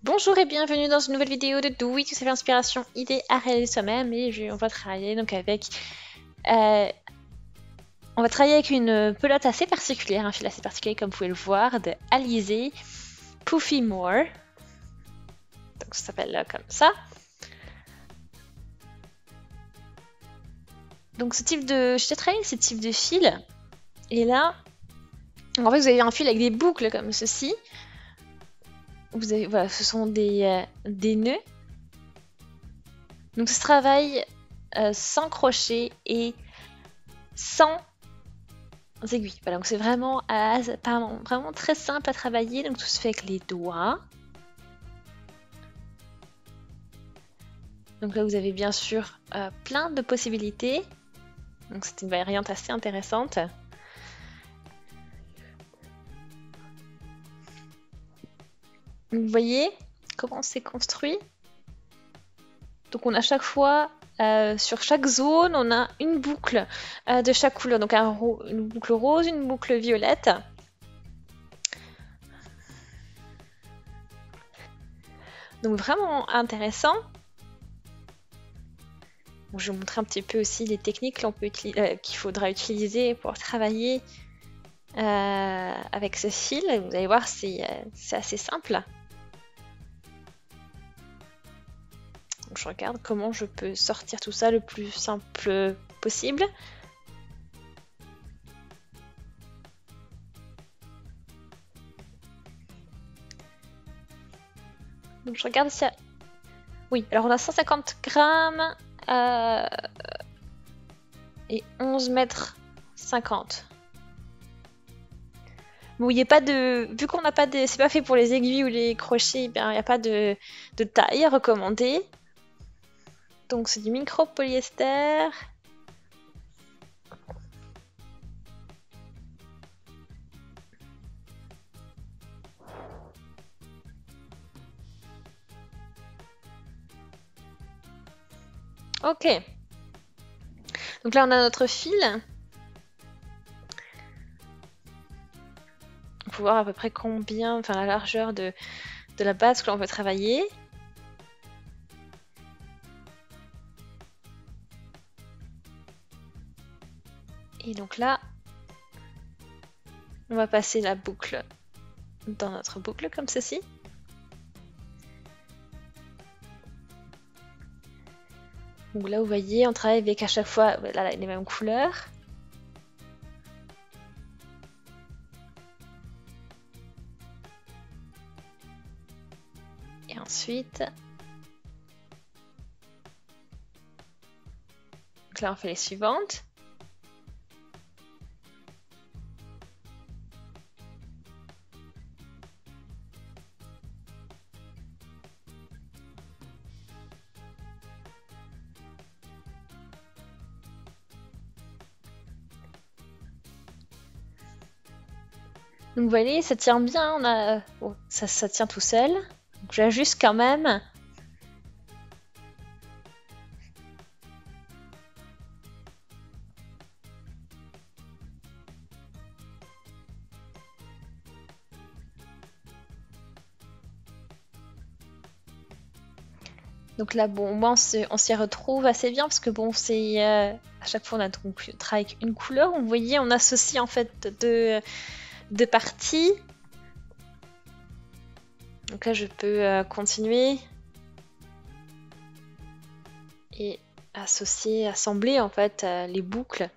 Bonjour et bienvenue dans une nouvelle vidéo de Do It, c'est l'inspiration, idée à réaliser soi-même et on va travailler donc avec on va travailler avec une pelote assez particulière, un fil assez particulier comme vous pouvez le voir de Alizé Poofy More. Donc ça s'appelle comme ça. Donc j'ai travaillé ce type de fil et là en fait vous avez un fil avec des boucles comme ceci. Vous avez, voilà, ce sont des nœuds. Donc ce travail sans crochet et sans aiguilles. Voilà, donc c'est vraiment, vraiment très simple à travailler. Donc tout se fait avec les doigts. Donc là vous avez bien sûr plein de possibilités. Donc c'est une variante assez intéressante. Vous voyez comment c'est construit. Donc on a chaque fois, sur chaque zone, on a une boucle de chaque couleur. Donc une boucle rose, une boucle violette. Donc vraiment intéressant. Donc, je vais vous montrer un petit peu aussi les techniques qu'il faudra utiliser pour travailler avec ce fil. Vous allez voir, c'est assez simple. Donc, je regarde comment je peux sortir tout ça le plus simple possible. Donc je regarde si... Oui, alors on a 150 grammes et 11 mètres 50. Bon, il n'y a pas de... Vu qu'on n'a pas de... C'est pas fait pour les aiguilles ou les crochets, il n'y a pas de taille recommandée. Donc c'est du micro-polyester. Ok. Donc là on a notre fil. On peut voir à peu près combien, enfin la largeur de la base que l'on veut travailler. Et donc là, on va passer la boucle dans notre boucle comme ceci. Donc là, vous voyez, on travaille avec à chaque fois là, les mêmes couleurs. Et ensuite, donc là, on fait les suivantes. Donc vous voyez, ça tient bien, bon, ça tient tout seul. Donc j'ajuste quand même. Donc là, bon, moi, on s'y retrouve assez bien parce que bon, c'est à chaque fois on a donc travaillé avec une couleur. Vous voyez, on associe en fait deux parties. Donc là, je peux continuer et assembler en fait les boucles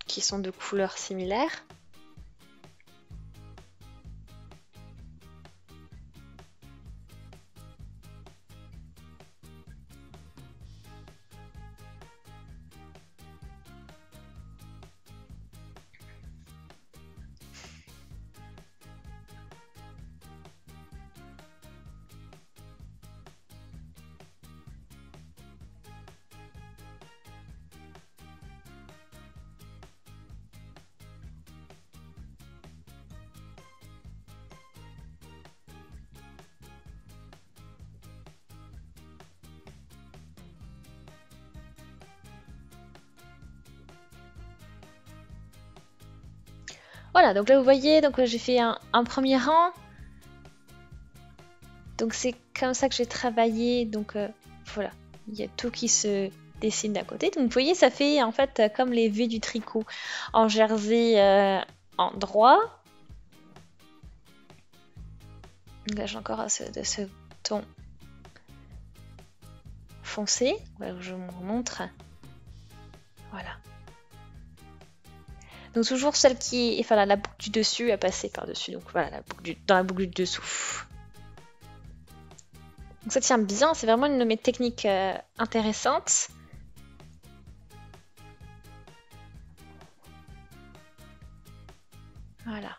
qui sont de couleurs similaires. Voilà, donc là vous voyez, donc j'ai fait un premier rang. Donc c'est comme ça que j'ai travaillé. Donc voilà, il y a tout qui se dessine d'à côté. Donc vous voyez, ça fait en fait comme les V du tricot en jersey en droit. Donc là j'ai encore de ce ton foncé. Voilà, je vous montre. Voilà. Donc toujours celle qui est, enfin la boucle du dessus à passer par-dessus. Donc voilà, dans la boucle du dessous. Donc ça tient bien, c'est vraiment une de mes techniques intéressantes. Voilà.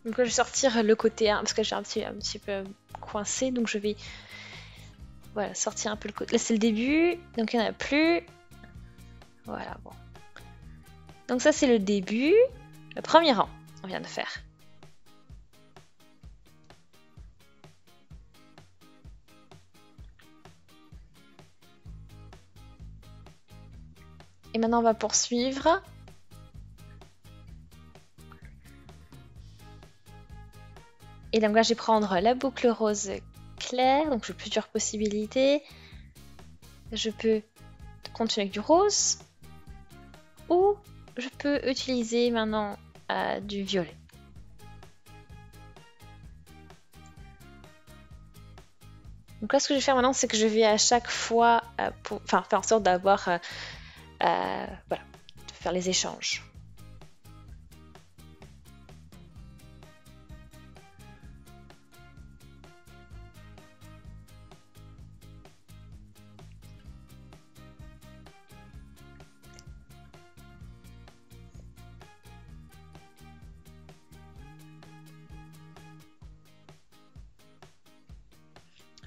Donc là, je vais sortir le côté 1 parce que j'ai un petit peu coincé, donc je vais voilà, sortir un peu le côté. Là, c'est le début, donc il n'y en a plus. Voilà, bon. Donc ça, c'est le début, le premier rang, on vient de faire. Et maintenant, on va poursuivre. Et donc là, je vais prendre la boucle rose claire, donc j'ai plusieurs possibilités. Je peux continuer avec du rose, ou je peux utiliser maintenant du violet. Donc là, ce que je vais faire maintenant, c'est que je vais à chaque fois faire en sorte d'avoir, voilà, de faire les échanges.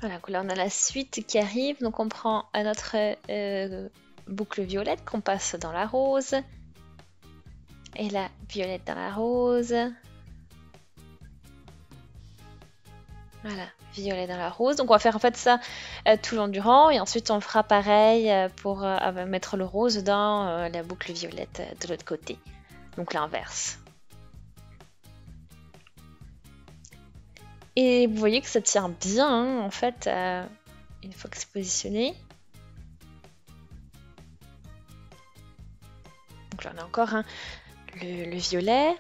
Voilà, donc là on a la suite qui arrive, donc on prend notre boucle violette qu'on passe dans la rose, et la violette dans la rose, voilà, violet dans la rose, donc on va faire en fait ça tout le long du rang, et ensuite on fera pareil pour mettre le rose dans la boucle violette de l'autre côté, donc l'inverse. Et vous voyez que ça tient bien, hein, en fait, une fois que c'est positionné. Donc là, on a encore le violet.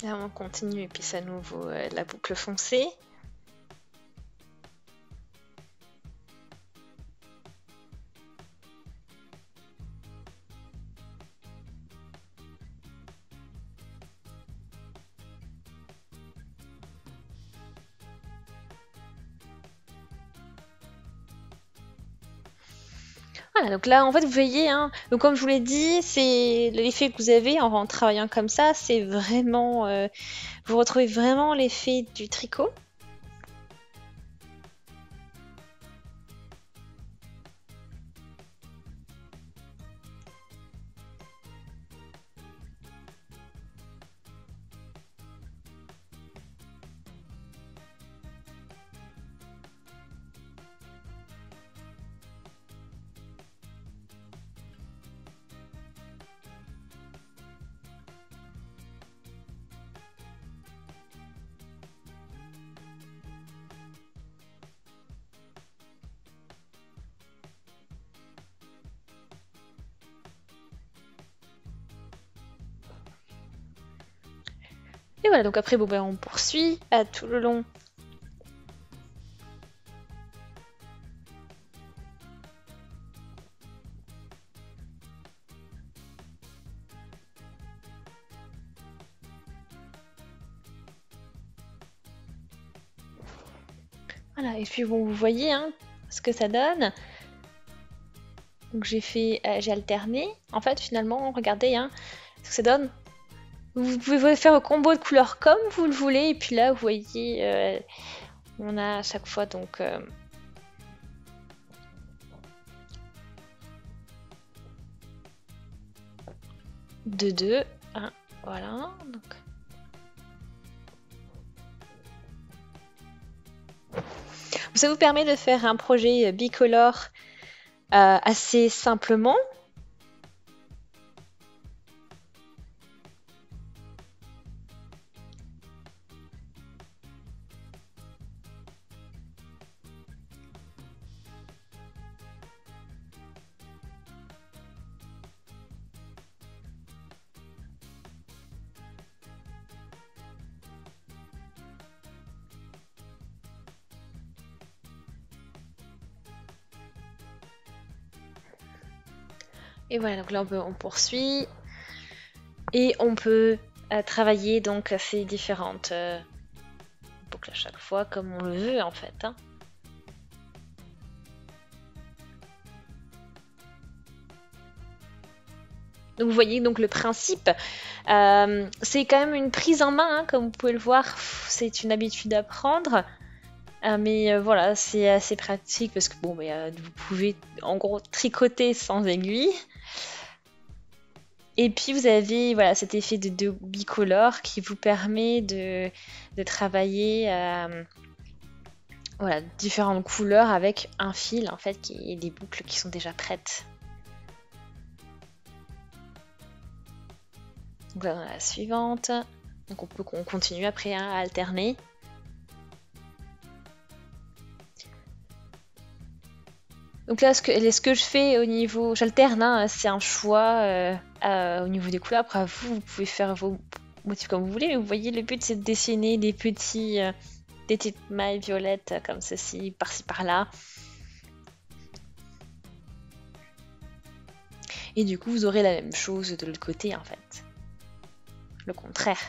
Là, on continue et puis c'est à nouveau la boucle foncée. Voilà, donc là, en fait, vous voyez, hein, donc comme je vous l'ai dit, c'est l'effet que vous avez en travaillant comme ça, c'est vraiment, vous retrouvez vraiment l'effet du tricot. Et voilà, donc après, bon, ben, on poursuit tout le long. Voilà, et puis bon, vous voyez hein, ce que ça donne. Donc j'ai alterné. En fait, finalement, regardez hein, ce que ça donne. Vous pouvez faire un combo de couleurs comme vous le voulez. Et puis là, vous voyez, on a à chaque fois donc 2, 2, 1, voilà. Donc. Ça vous permet de faire un projet bicolore assez simplement. Et voilà, donc là on poursuit et on peut travailler donc ces différentes boucles à chaque fois comme on le veut en fait. Hein. Donc vous voyez donc le principe, c'est quand même une prise en main, hein, comme vous pouvez le voir, c'est une habitude à prendre. Mais voilà, c'est assez pratique parce que bon, vous pouvez en gros tricoter sans aiguille. Et puis vous avez voilà, cet effet de bicolore qui vous permet de travailler voilà, différentes couleurs avec un fil en fait et des boucles qui sont déjà prêtes. Donc là, dans la suivante, donc on continue après hein, à alterner. Donc là, ce que je fais au niveau, j'alterne, hein, c'est un choix au niveau des couleurs. Après, vous pouvez faire vos motifs comme vous voulez, mais vous voyez, le but c'est de dessiner des petites mailles violettes comme ceci, par-ci par-là. Et du coup, vous aurez la même chose de l'autre côté en fait. Le contraire.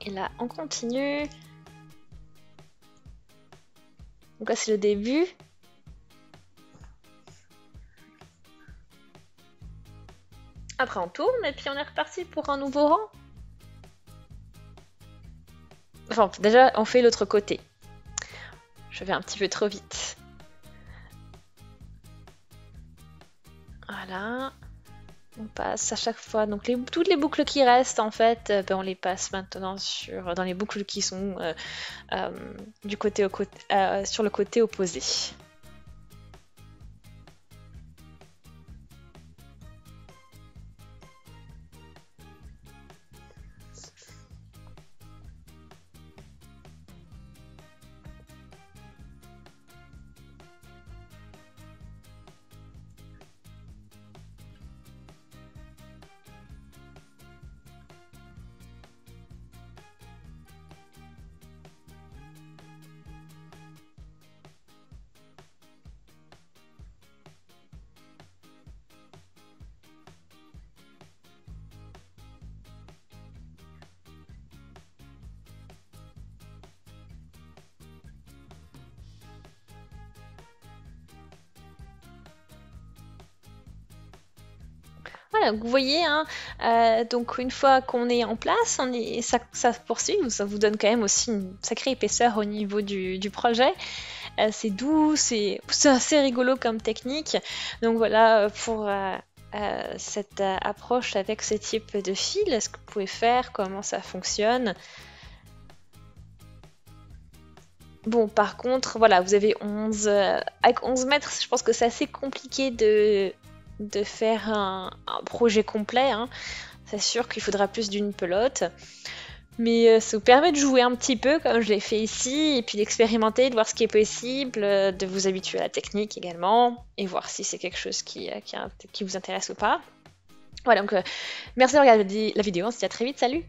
Et là, on continue. Donc là, c'est le début. Après, on tourne et puis on est reparti pour un nouveau rang. Enfin, déjà, on fait l'autre côté. Je vais un petit peu trop vite. Voilà. On passe à chaque fois. Donc toutes les boucles qui restent, en fait, on les passe maintenant dans les boucles qui sont du côté sur le côté opposé. Voilà, vous voyez, hein, donc une fois qu'on est en place, ça poursuit, ça vous donne quand même aussi une sacrée épaisseur au niveau du projet. C'est doux, c'est assez rigolo comme technique. Donc voilà, pour cette approche avec ce type de fil, ce que vous pouvez faire, comment ça fonctionne. Bon, par contre, voilà, vous avez 11... avec 11 mètres, je pense que c'est assez compliqué de faire un projet complet. Hein. C'est sûr qu'il faudra plus d'une pelote. Mais ça vous permet de jouer un petit peu, comme je l'ai fait ici, et puis d'expérimenter, de voir ce qui est possible, de vous habituer à la technique également, et voir si c'est quelque chose qui vous intéresse ou pas. Voilà, donc merci de regarder la vidéo, on se dit à très vite, salut!